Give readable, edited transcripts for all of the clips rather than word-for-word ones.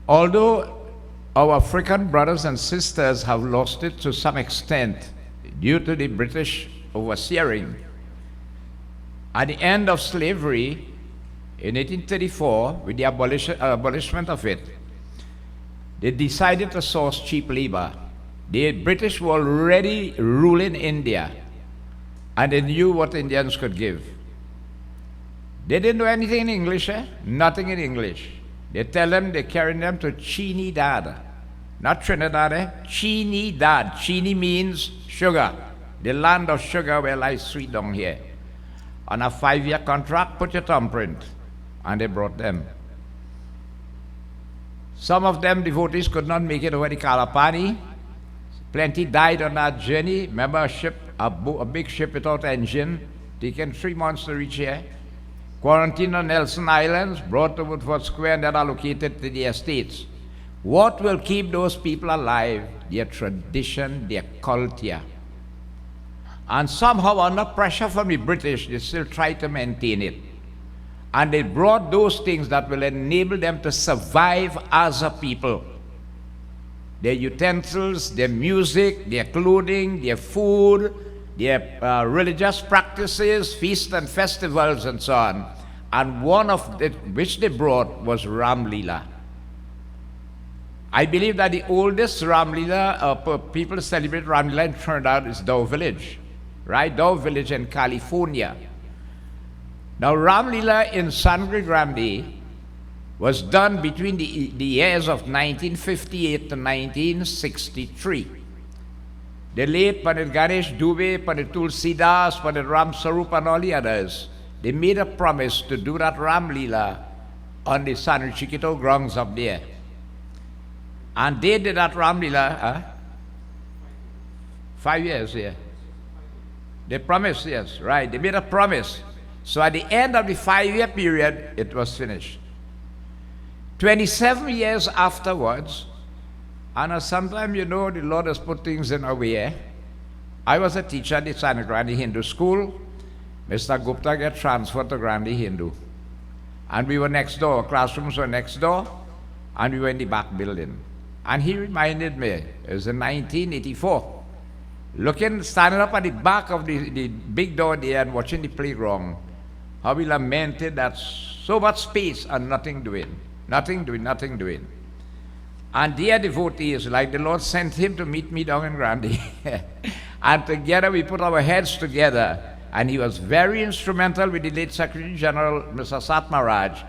Although our African brothers and sisters have lost it to some extent due to the British overseering, at the end of slavery in 1834, with the abolishment of it, they decided to source cheap labor. The British were already ruling India, and they knew what Indians could give. They didn't know anything in English, nothing in English. They tell them they're carrying them to Trinidad, not Trinidad, Trinidad. Chini means sugar, the land of sugar where lies sweet down here. On a 5-year contract, put your thumbprint, and they brought them. Some of them, devotees, could not make it over the Kalapani. Plenty died on that journey. Remember a ship, a big ship without engine, taken 3 months to reach here. Quarantined on Nelson Islands, brought to Woodford Square, and then allocated to the estates. What will keep those people alive? Their tradition, their culture. And somehow, under pressure from the British, they still try to maintain it. And they brought those things that will enable them to survive as a people. Their utensils, their music, their clothing, their food, their religious practices, feasts and festivals, and so on. And one of which they brought was Ramleela. I believe that the oldest Ramleela, people celebrate Ramleela in Trinidad, is Dow Village, right? Dow Village in California. Now, Ramleela in Sangre Grande was done between the years of 1958 to 1963. The late Pundit Ganesh Dubey, Pundit Tulsidas, Pundit Ram Sarup, and all the others, they made a promise to do that Ramleela on the San Chiquito grounds up there. And they did that Ramleela, 5 years, yeah. They promised, yes, right. They made a promise. So at the end of the 5-year period, it was finished. 27 years afterwards, and sometimes, you know, the Lord has put things in our way. I was a teacher at the Sangre Grande Hindu School. Mr. Gupta got transferred to Grande Hindu. And we were next door, our classrooms were next door, and we were in the back building. And he reminded me, it was in 1984, standing up at the back of the big door there and watching the playground, how we lamented that so much space and nothing doing. Nothing doing. And dear devotees, like the Lord sent him to meet me down in Grande. And together we put our heads together. And he was very instrumental with the late Secretary General, Mr. Sant Maraj,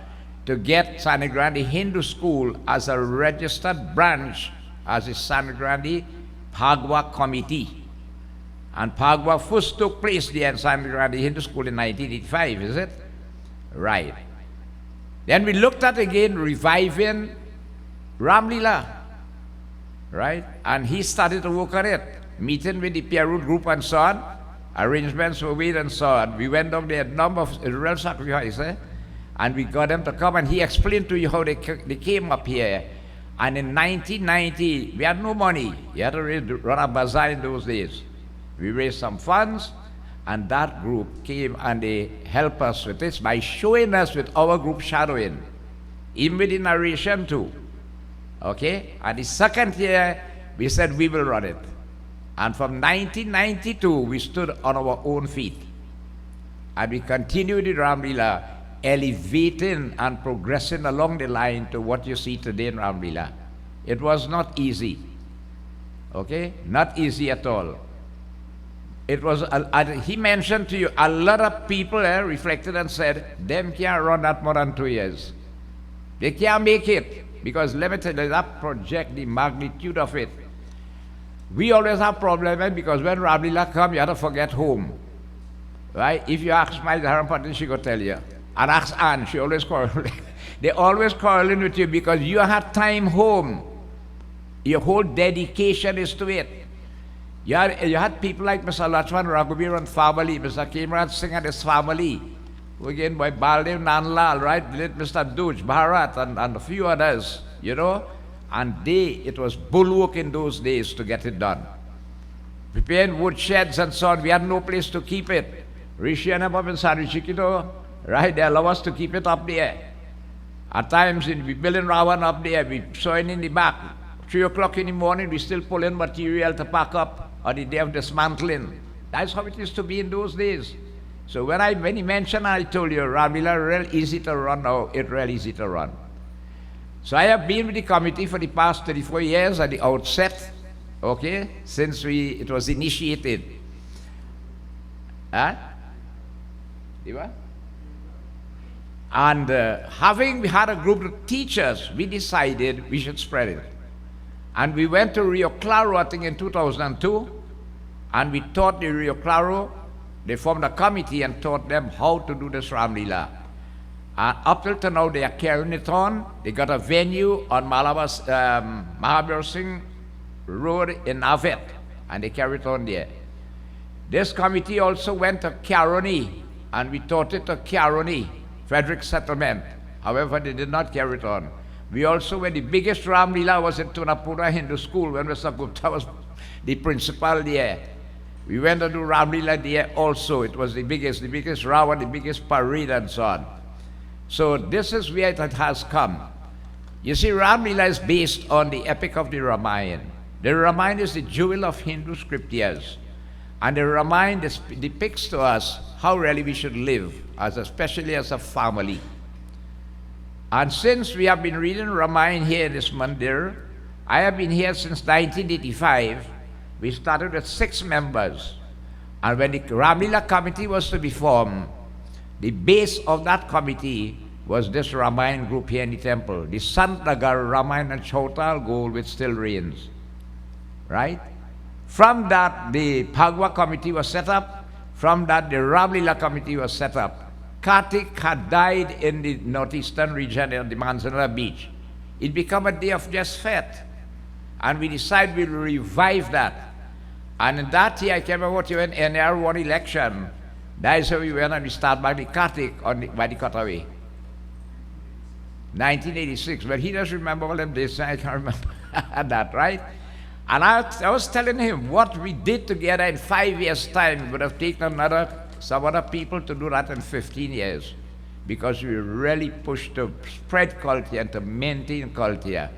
to get Sangre Grande Hindu School as a registered branch as the Sangre Grande Phagwa Committee. And Phagwa first took place there in Sangre Grande Hindu School in 1985, is it? Right. Then we looked at again reviving Ramleela, right? And he started to work on it, meeting with the Peru group and so on. Arrangements were made and so on. We went down there, a number of real sacrifices, and we got them to come, and he explained to you how they came up here. And in 1990, we had no money. You had to run a bazaar in those days. We raised some funds, and that group came and they helped us with this by showing us with our group shadowing, even with the narration too. Okay? And the second year, we said we will run it. And from 1992, we stood on our own feet. And we continued the Ramleela, elevating and progressing along the line to what you see today in Ramleela. It was not easy. Okay? Not easy at all. It was, he mentioned to you, a lot of people reflected and said, them can't run that more than 2 years. They can't make it, because let me tell you, that project, the magnitude of it. We always have problems, because when Ramleela comes, you have to forget home. Right? If you ask my Dharampati, she will tell you. And ask Anne, she always quarrel. They always quarreling with you because you have time home. Your whole dedication is to it. You had people like Mr. Lachman Raghubir and family, Mr. Kimran Singh and his family, who again by Baldev Nanlal, right? Mr. Duj, Bharat, and a few others, you know. And it was bulwark in those days to get it done. Preparing wood sheds and so on, we had no place to keep it. Rishi and Abab and San Chiquito, right? They allow us to keep it up there. At times, we building Rawan up there, we sawing in the back. 3 o'clock in the morning, we still pulling material to pack up on the day of dismantling. That's how it used to be in those days. So when he mentioned, I told you, Ramleela, real easy to run now. It's real easy to run. So I have been with the committee for the past 34 years at the outset, okay, since it was initiated. Huh? And having we had a group of teachers, we decided we should spread it. And we went to Rio Claro, I think in 2002, and we taught the Rio Claro. They formed a committee and taught them how to do this Ramleela. And up till now, they are carrying it on. They got a venue on Mahabir Singh Road in Navet, and they carry it on there. This committee also went to Caroni, and we taught it to Caroni, Frederick Settlement. However, they did not carry it on. We also, when the biggest Ramleela was in Tunapura Hindu School, when Mr. Gupta was the principal there. We went to do Ramleela there also. It was the biggest Rawa, the biggest parade and so on. So this is where it has come. You see, Ramleela is based on the epic of the Ramayana. The Ramayana is the jewel of Hindu scriptures. And the Ramayana depicts to us how really we should live, especially as a family. And since we have been reading Ramayana here in this mandir, I have been here since 1985. We started with 6 members. And when the Ramleela committee was to be formed, the base of that committee was this Ramayana group here in the temple, the Sant, Nagar, Ramayana and Chautal gold which still reigns. Right? From that, the Phagwa committee was set up. From that, the Ramleela committee was set up. Kartik had died in the northeastern region on the Manzanilla beach. It became a day of just fete. And we decided we'll revive that. And in that year, I came about to an NR1 election. That is how we went and we started by the Kartik by the cutaway. 1986. But he doesn't remember all them days, I can't remember that, right? And I was telling him what we did together in 5 years' time would have taken some other people to do that in 15 years, because we really pushed to spread culture and to maintain culture,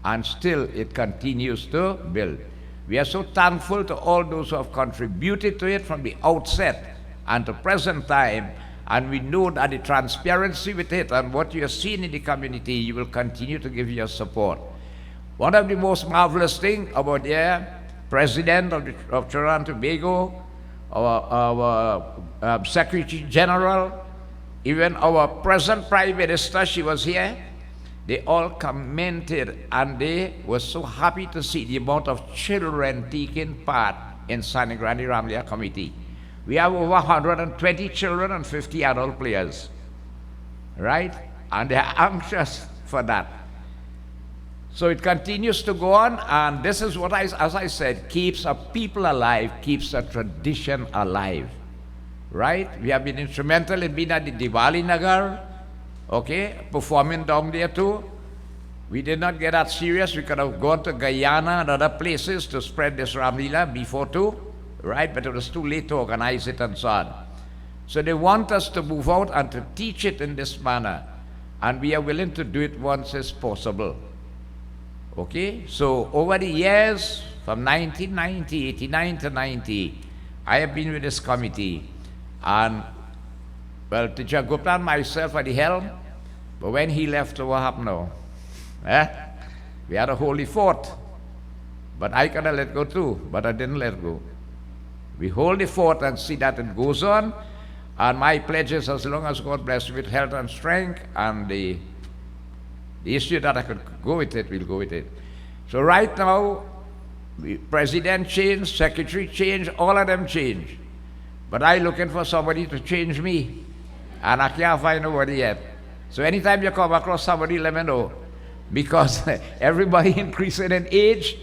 and still it continues to build. We are so thankful to all those who have contributed to it from the outset and to present time, and we know that the transparency with it and what you are seeing in the community, you will continue to give your support. One of the most marvelous things about the President of Trinidad and Tobago, our Secretary General, even our present Prime Minister, she was here, they all commented and they were so happy to see the amount of children taking part in Sangre Grande Ramleela Committee. We have over 120 children and 50 adult players, right? And they're anxious for that. So it continues to go on, and this is what, as I said, keeps a people alive, keeps a tradition alive, right? We have been instrumental in being at the Diwali Nagar, okay, performing down there too. We did not get that serious. We could have gone to Guyana and other places to spread this Ramleela before too, right? But it was too late to organize it and so on. So they want us to move out and to teach it in this manner, and we are willing to do it once as possible. Okay, so over the years, from 1990, 89 to 90, I have been with this committee, and, well, Teacher Gupta and myself at the helm, but when he left, what happened now? We had a holy fort, but I could have let go too, but I didn't let go. We hold the fort and see that it goes on, and my pledge is, as long as God bless me with health and strength, and the issue that I could go with it, we'll go with it. So right now, the President changed, Secretary changed, all of them changed. But I'm looking for somebody to change me, and I can't find nobody yet. So anytime you come across somebody, let me know. Because everybody increasing in age,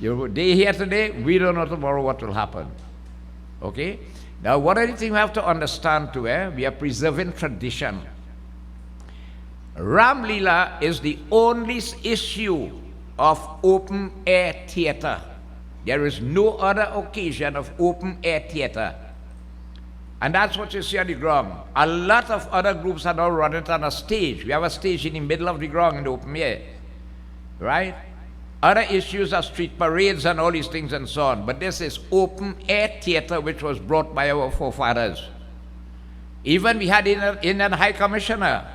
they here today, we don't know tomorrow what will happen. Okay? Now, one other thing we have to understand too, we are preserving tradition. Ramleela is the only issue of open air theater. There is no other occasion of open air theater. And that's what you see on the ground. A lot of other groups are now running on a stage. We have a stage in the middle of the ground in the open air, right? Other issues are street parades and all these things and so on. But this is open air theater which was brought by our forefathers. Even we had Indian High Commissioner,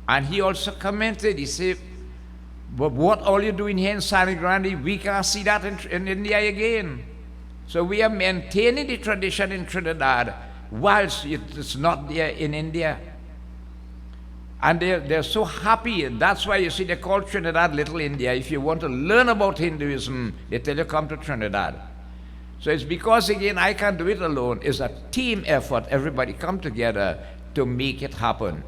and he also commented, he said, but what all you doing here in Sangre Grande, we can't see that in India again. So we are maintaining the tradition in Trinidad whilst it's not there in India. And they're so happy, and that's why you see they call Trinidad Little India. If you want to learn about Hinduism, they tell you come to Trinidad. So it's because, again, I can't do it alone. It's a team effort. Everybody come together to make it happen.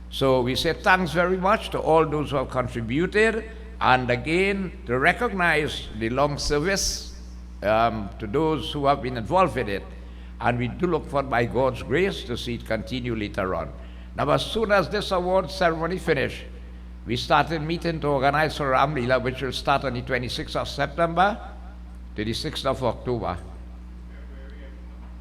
So we say thanks very much to all those who have contributed, and again, to recognize the long service to those who have been involved in it. And we do look for, by God's grace, to see it continue later on. Now, as soon as this award ceremony finished, we started meeting to organize for Ramleela, which will start on the 26th of September to the 6th of October.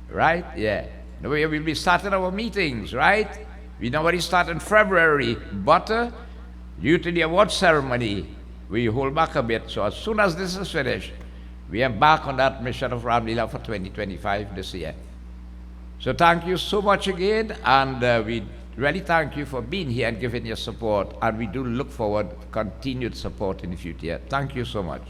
Right? Yeah. Now we will be starting our meetings, right? We normally start in February, but due to the award ceremony, we hold back a bit. So as soon as this is finished, we embark on that mission of Ramleela for 2025 this year. So thank you so much again, and we really thank you for being here and giving your support, and we do look forward to continued support in the future. Thank you so much.